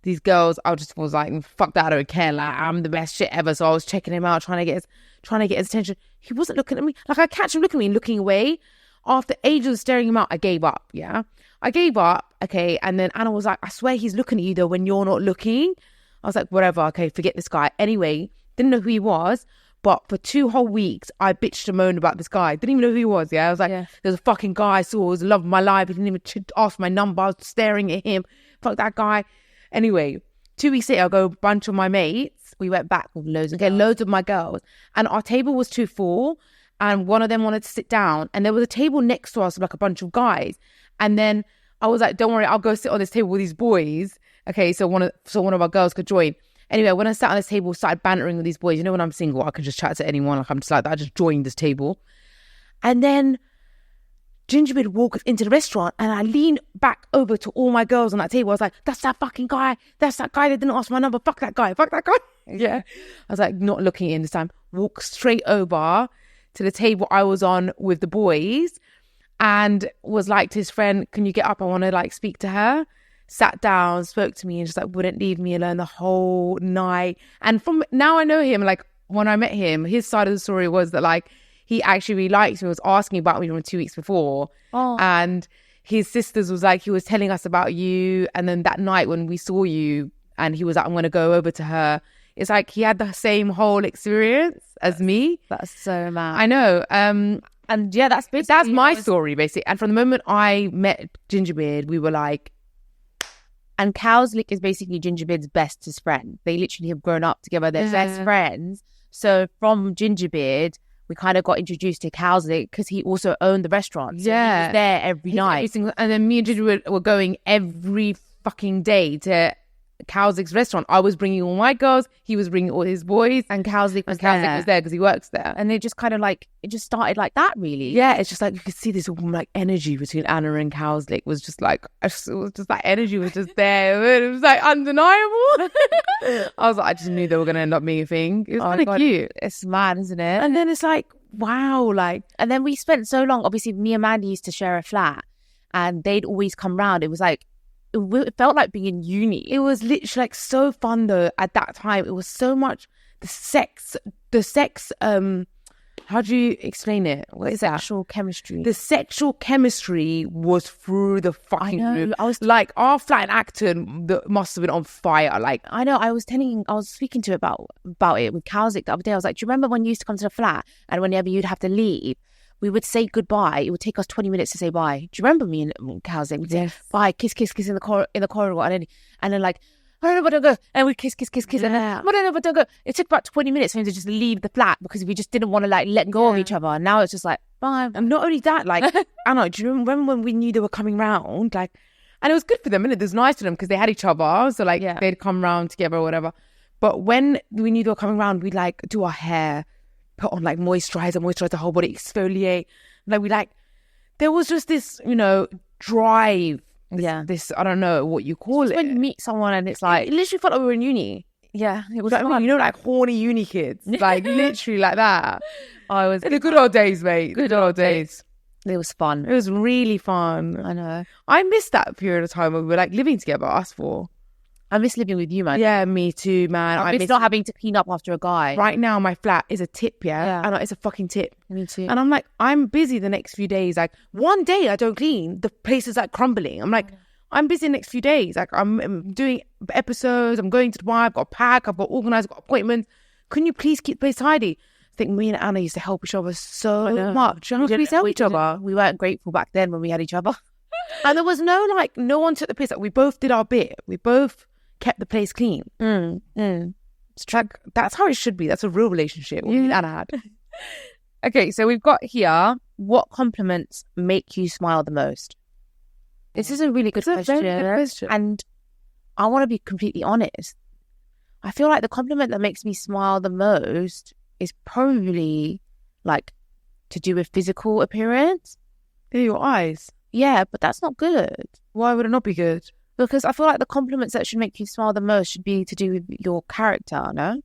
These girls, I just was like, fuck that, I don't care. Like, I'm the best shit ever. So I was checking him out, trying to get his attention. He wasn't looking at me. Like, I catch him looking at me and looking away. After ages of staring him out, I gave up. Yeah. I gave up. Okay. And then Anna was like, I swear he's looking at you though when you're not looking. I was like, whatever. Okay. Forget this guy. Anyway, didn't know who he was. But for 2 whole weeks, I bitched and moaned about this guy. Didn't even know who he was, yeah? I was like, there's a fucking guy I saw who was the love of my life. He didn't even ask my number. I was staring at him. Fuck that guy. Anyway, 2 weeks later, I go a bunch of my mates. We went back with loads of my girls. And our table was too full. And one of them wanted to sit down. And there was a table next to us with like a bunch of guys. And then I was like, don't worry, I'll go sit on this table with these boys. Okay, so one of our girls could join. Anyway, when I sat on this table, started bantering with these boys. You know, when I'm single, I can just chat to anyone. Like, I'm just like that. I just joined this table. And then Gingerbeard walked into the restaurant and I leaned back over to all my girls on that table. I was like, that's that fucking guy. That's that guy that didn't ask my number. Fuck that guy. Fuck that guy. Yeah. I was like, not looking in this time. Walked straight over to the table I was on with the boys and was like to his friend, can you get up? I want to like speak to her. Sat down, spoke to me and just like wouldn't leave me alone the whole night. And from now I know him, like when I met him, his side of the story was that like he actually really liked me, was asking about me from 2 weeks before. And his sisters was like, he was telling us about you. And then that night when we saw you and he was like, I'm going to go over to her. It's like he had the same whole experience as me. That's so mad. I know. And yeah, that's my story basically. And from the moment I met Gingerbeard, we were like, and Cowslick is basically Gingerbeard's bestest friend. They literally have grown up together. They're best friends. So from Gingerbeard, we kind of got introduced to Cowslick because he also owned the restaurant. So he was there every night. And then me and Gingerbeard were going every fucking day to Cowslick's restaurant. I was bringing all my girls. He was bringing all his boys. And Cowslick was there because he works there. And they just kind of like, it just started like that, really. Yeah, it's just like you could see this like energy between Anna and Cowslick was just like, it was just that energy was just there. It was like undeniable. I was like, I just knew they were going to end up being a thing. It was kind of cute. It's mad, isn't it? And then it's like, wow, like. And then we spent so long, obviously me and Mandi used to share a flat and they'd always come round. It was like, it felt like being in uni. It was literally like so fun though at that time. It was so much the the sex, how do you explain it? What is that? Sexual chemistry. The sexual chemistry was through the fucking roof. I was like, our flat in Acton must have been on fire. Like, I know. I was speaking to about it with Kauzik the other day. I was like, do you remember when you used to come to the flat and whenever you'd have to leave, we would say goodbye. It would take us 20 minutes to say bye. Do you remember me and Kauzik? We'd say bye, kiss in the corridor, and then like, I don't know, but don't go. And we kiss. And then, I don't know, but don't go. It took about 20 minutes for him to just leave the flat because we just didn't want to like let go of each other. And now it's just like, bye. And not only that, like, Anna, do you remember when we knew they were coming round? Like, and it was good for them, and it was nice for them because they had each other. So like, they'd come round together or whatever. But when we knew they were coming round, we'd like do our hair, put on like moisturize the whole body, exfoliate. Like, there was just this, drive. This I don't know what you call it. When you meet someone and it's like, it literally felt like we were in uni. Yeah, it was fun. Like horny uni kids, like literally like that. I was in the good old days, mate. Good old days. It was fun. It was really fun. I know. I missed that period of time when we were like living together, us four. I miss living with you, man. Yeah, me too, man. I miss not having to clean up after a guy. Right now, my flat is a tip, and it's a fucking tip. Me too. And I'm like, I'm busy the next few days. Like, one day I don't clean, the place is like crumbling. I'm like, I'm busy the next few days. Like, I'm doing episodes. I'm going to Dubai. I've got to pack. I've got organised. I've got appointments. Can you please keep the place tidy? I think me and Anna used to help each other so much. How could we help each other? We weren't grateful back then when we had each other. And there was no one took the piss. Like, we both did our bit. We both kept the place clean. It's like, that's how it should be. That's a real relationship. What me and Anna had. Okay, so we've got here, what compliments make you smile the most? This is a really good question. Very good question. And I want to be completely honest. I feel like the compliment that makes me smile the most is probably like to do with physical appearance. Your eyes. Yeah, but that's not good. Why would it not be good? Because I feel like the compliments that should make you smile the most should be to do with your character, no?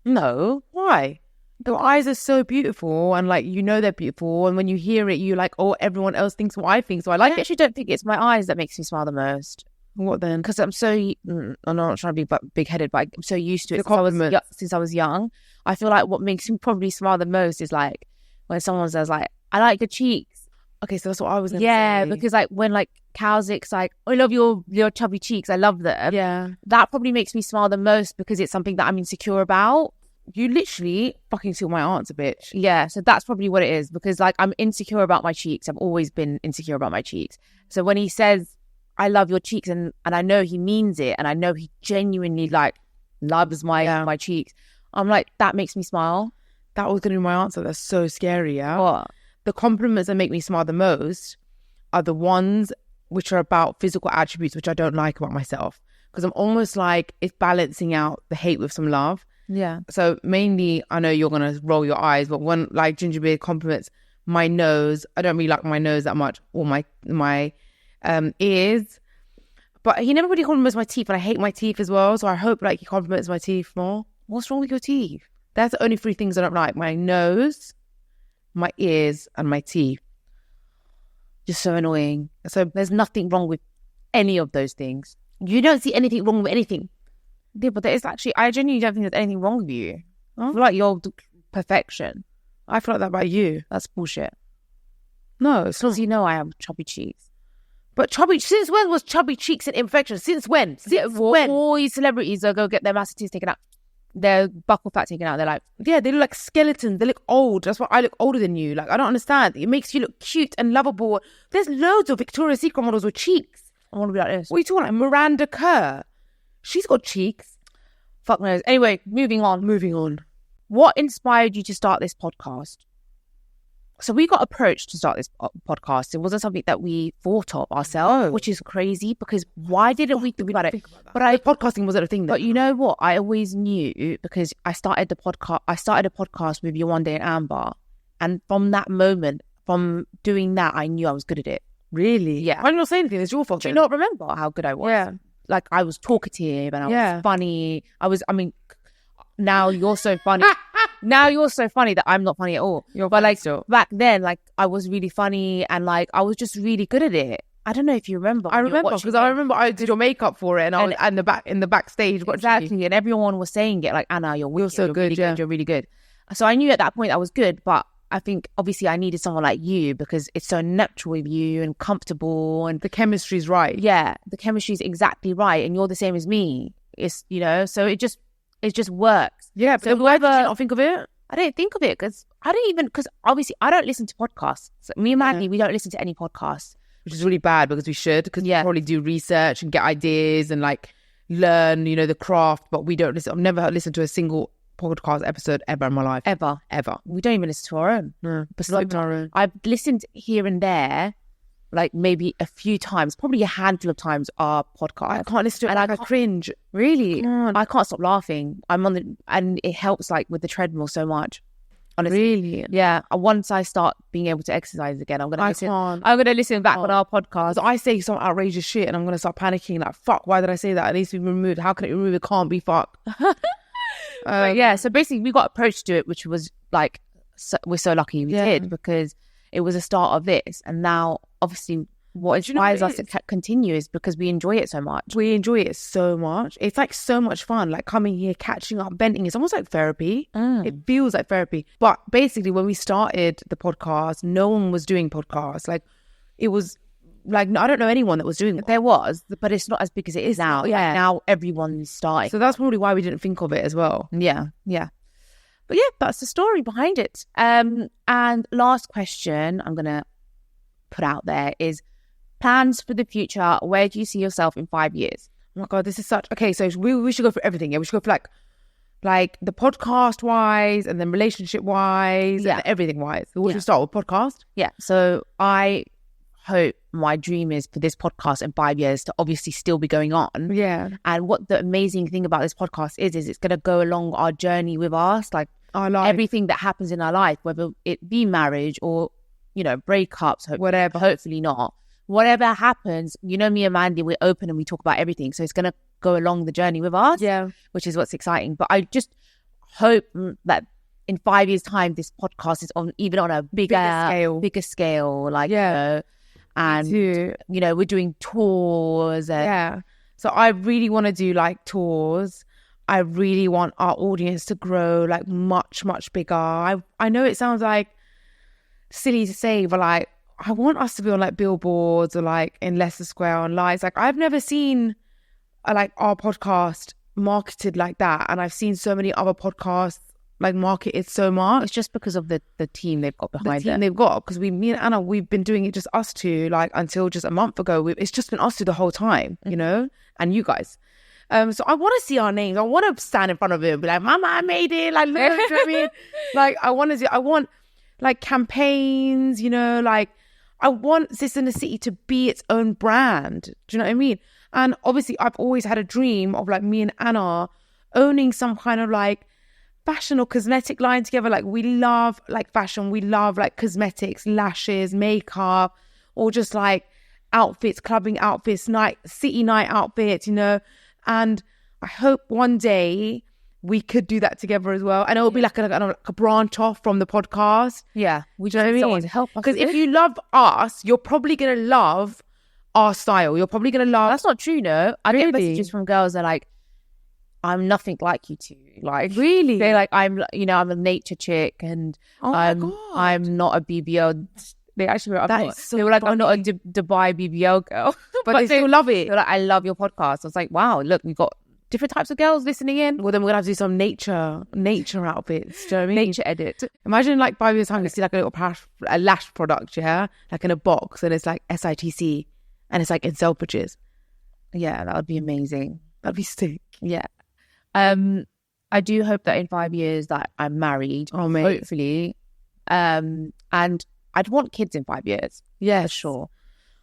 No. Why? Your eyes are so beautiful and like, they're beautiful. And when you hear it, you're like, oh, everyone else thinks what I think. So I like it. I actually don't think it's my eyes that makes me smile the most. What then? Because I'm not trying to be big-headed, but I'm so used to it since I was young. I feel like what makes me probably smile the most is like when someone says like, I like your cheeks. Okay, so that's what I was going to say. say. Because like when like Kauzik's like, I love your chubby cheeks. I love them. Yeah. That probably makes me smile the most because it's something that I'm insecure about. You literally fucking steal my answer, bitch. Yeah, so that's probably what it is because like I'm insecure about my cheeks. I've always been insecure about my cheeks. So when he says, I love your cheeks and I know he means it and I know he genuinely like loves my cheeks, I'm like, that makes me smile. That was going to be my answer. That's so scary, yeah? What? The compliments that make me smile the most are the ones which are about physical attributes, which I don't like about myself. Because I'm almost like it's balancing out the hate with some love. Yeah. So mainly, I know you're going to roll your eyes, but when like Gingerbeard compliments my nose, I don't really like my nose that much, or my ears. But he never really compliments my teeth, and I hate my teeth as well. So I hope like he compliments my teeth more. What's wrong with your teeth? That's the only three things I don't like: my nose, my ears, and my teeth. Just so annoying. So there's nothing wrong with any of those things. You don't see anything wrong with anything. Yeah, but there's actually, I genuinely don't think there's anything wrong with you. I feel like you're perfection. I feel like that about you. That's bullshit. No, it's not. Because you know I have chubby cheeks. But since when was chubby cheeks an infection? Since when? When? All these celebrities that go get their masseties taken out, their buccal fat taken out, they're like, yeah, they look like skeletons. They look old. That's why I look older than you. Like, I don't understand. It makes you look cute and lovable. There's loads of Victoria's Secret models with cheeks. I want to be like this. What are you talking about? Miranda Kerr. She's got cheeks. Fuck knows. Anyway, moving on. What inspired you to start this podcast? So we got approached to start this podcast. It wasn't something that we thought of ourselves, which is crazy because why didn't we think about it? But podcasting wasn't a thing then. But you know what? I always knew because I started a podcast with Yawande and Amber. And from that moment, from doing that, I knew I was good at it. Really? Yeah. Why didn't you say anything? It's your fault. Do you not remember how good I was? Yeah. Like I was talkative and I was funny. Now you're so funny. Now you're so funny that I'm not funny at all. But like back then, like I was really funny and like I was just really good at it. I don't know if you remember. I remember because I remember I did your makeup for it, and I was in the backstage. Exactly, and everyone was saying it like, Anna, you're so good, really good, you're really good. So I knew at that point I was good, but I think obviously I needed someone like you because it's so natural with you and comfortable, and the chemistry's right. Yeah, the chemistry's exactly right, and you're the same as me. It's so it just works. Yeah, but so why did you not think of it? I didn't think of it because obviously I don't listen to podcasts. So me and Mandi, we don't listen to any podcasts, which is really bad because we should, because we probably do research and get ideas and like learn, the craft, but we don't listen. I've never listened to a single podcast episode ever in my life. Ever. We don't even listen to our own. No, besides our own. I've listened here and there, like maybe a few times, probably a handful of times, our podcast. I can't listen to it, and I cringe. Really? I can't stop laughing. And it helps like with the treadmill so much. Honestly. Really? Yeah. Once I start being able to exercise again, I'm gonna listen back on our podcast. I say some outrageous shit, and I'm gonna start panicking. Like, fuck! Why did I say that? It needs to be removed. How can it be removed? It can't be fuck. So basically, we got approached to it, which was like we're so lucky we did, because it was a start of this, and now obviously what inspires us to continue is because we enjoy it so much. We enjoy it so much. It's like so much fun, like coming here, catching up, venting. It's almost like therapy. It feels like therapy. But basically, when we started the podcast, no one was doing podcasts. Like, it was like, I don't know anyone that was doing it. There was, but it's not as big as it is now. Yeah. Like, now everyone's starting. So that's probably why we didn't think of it as well. Yeah. But yeah, that's the story behind it. And last question I'm going to put out there is plans for the future. Where do you see yourself in 5 years? Oh my God, this is such... Okay, so we should go for everything. Yeah, we should go for like the podcast wise, and then relationship wise, and everything wise. So we should start with podcast. Yeah. So I hope, my dream is for this podcast in 5 years to obviously still be going on. Yeah. And what the amazing thing about this podcast is it's going to go along our journey with us, like our life. Everything that happens in our life, whether it be marriage or, breakups, whatever. Hopefully not. Whatever happens, me and Mandi, we're open and we talk about everything. So it's going to go along the journey with us, which is what's exciting. But I just hope that in 5 years' time, this podcast is on a bigger scale. Like, and we're doing tours. So I really want to do like tours. I really want our audience to grow like much, much bigger. I know it sounds like silly to say, but like, I want us to be on like billboards or like in Leicester Square on lights. Like, I've never seen like our podcast marketed like that, and I've seen so many other podcasts like marketed so much. It's just because of the team they've got behind the team they've got, because me and Anna, we've been doing it just us two, like until just a month ago. It's just been us two the whole time, and you guys. So I want to see our names. I want to stand in front of it and be like, Mama, I made it. Like, look, you know what I mean? Like, I want like campaigns, like I want Sis in the City to be its own brand. Do you know what I mean? And obviously I've always had a dream of like me and Anna owning some kind of like fashion or cosmetic line together. Like, we love like fashion. We love like cosmetics, lashes, makeup, or just like outfits, clubbing outfits, city night outfits, And I hope one day we could do that together as well. And it'll be like a branch off from the podcast. Yeah. We just need someone to help us. Because if you love us, you're probably going to love our style. You're probably going to love... That's not true, no. I get messages from girls that are like, I'm nothing like you two. Like, really? They're like, I'm a nature chick, and I'm not a BBL. They actually were like, I'm not a Dubai BBL girl. but they still love it. They're like, I love your podcast. I was like, wow, look, we've got different types of girls listening in. Well, then we're going to have to do some nature outfits. Do you know what I mean? Nature edit. Imagine like 5 years time, you see like a lash product, like in a box, and it's like SITC, and it's like in Selfridges. Yeah, that would be amazing. That'd be sick. Yeah. I do hope that in 5 years that I'm married. Oh, mate. Hopefully. And I'd want kids in 5 years. Yeah, for sure.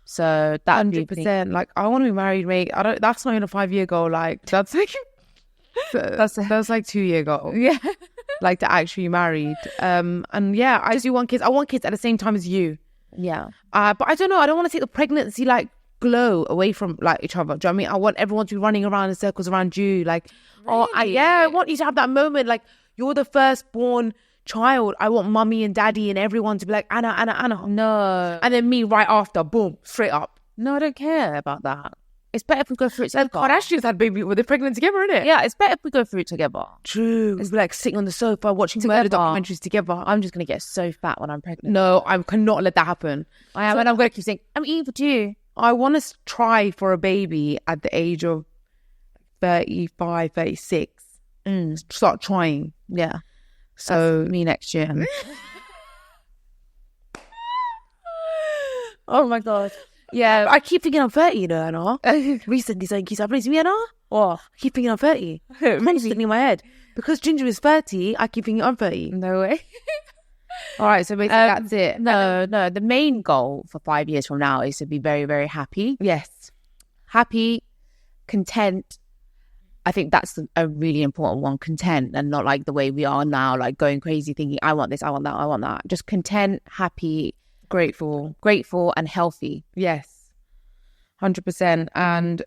So that 100%. Like, I want to be married, mate. That's not even a 5-year goal. Like, that's like that's like 2-year goal. Yeah, like to actually be married. And yeah, I do want kids. I want kids at the same time as you. Yeah. But I don't know. I don't want to take the pregnancy like glow away from like each other. Do you know what I mean? I want everyone to be running around in circles around you. Like, really? I want you to have that moment. Like, you're the firstborn child. I want mummy and daddy and everyone to be like, Anna. No. And then me right after, boom, straight up. No, I don't care about that. It's better if we go through it The together. Kardashians had baby, were they pregnant together, innit? Yeah, it's better if we go through it together. True. It's like sitting on the sofa watching murder documentaries together. I'm just going to get so fat when I'm pregnant. No, I cannot let that happen. I am, and I'm going to keep saying, I'm eating for two. I want to try for a baby at the age of 35, 36. Start trying. Yeah. So That's me next year. oh my God. Yeah. I keep thinking I'm 30, you know, Anna. Recently, saying, keeps happening to me, Anna. What? I keep thinking I'm 30. Constantly in my head. Because Ginger is 30, I keep thinking I'm 30. No way. All right, so basically that's it. No. The main goal for 5 years from now is to be very, very happy. Yes. Happy, content. I think that's a really important one. Content, and not like the way we are now, like going crazy thinking, I want this, I want that, I want that. Just content, happy, grateful, and healthy. Yes. 100%. And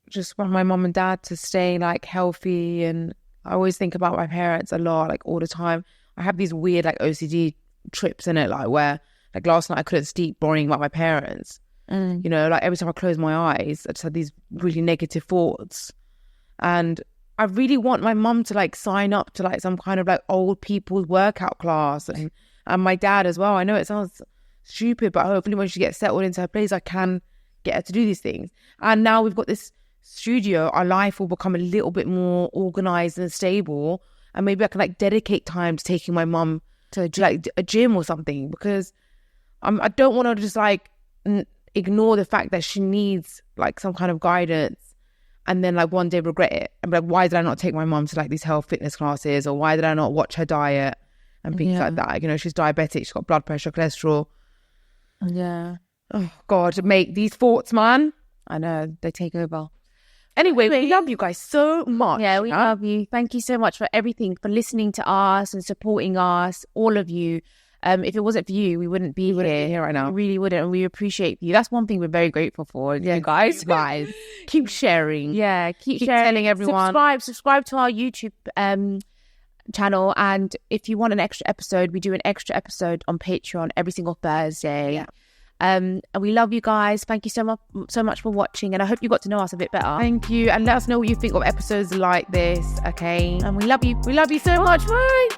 just want my mum and dad to stay like healthy. And I always think about my parents a lot, like all the time. I have these weird like OCD trips in it, like where like last night I couldn't sleep worrying about my parents. You know, like every time I close my eyes, I just had these really negative thoughts. And I really want my mum to like sign up to like some kind of like old people's workout class, and my dad as well. I know it sounds stupid, but hopefully when she gets settled into her place, I can get her to do these things. And now we've got this studio, our life will become a little bit more organized and stable, and maybe I can like dedicate time to taking my mum to like a gym or something, because I don't want to just like ignore the fact that she needs like some kind of guidance and then like one day regret it and be like, why did I not take my mum to like these health fitness classes, or why did I not watch her diet and things like that. You know, she's diabetic, she's got blood pressure, cholesterol. Yeah. Oh God, mate, these thoughts, man. I know, they take over. Anyway, we love you guys so much. Yeah, we love you. Thank you so much for everything, for listening to us and supporting us, all of you. If it wasn't for you, we wouldn't be here right now. We really wouldn't, and we appreciate you. That's one thing we're very grateful for. Yeah, you guys. Keep sharing. Yeah, keep sharing. Telling everyone. Subscribe to our YouTube channel, and if you want an extra episode, we do an extra episode on Patreon every single Thursday. Yeah. And we love you guys. Thank you so much for watching, and I hope you got to know us a bit better. Thank you, and let us know what you think of episodes like this. Okay, and we love you so much. Bye.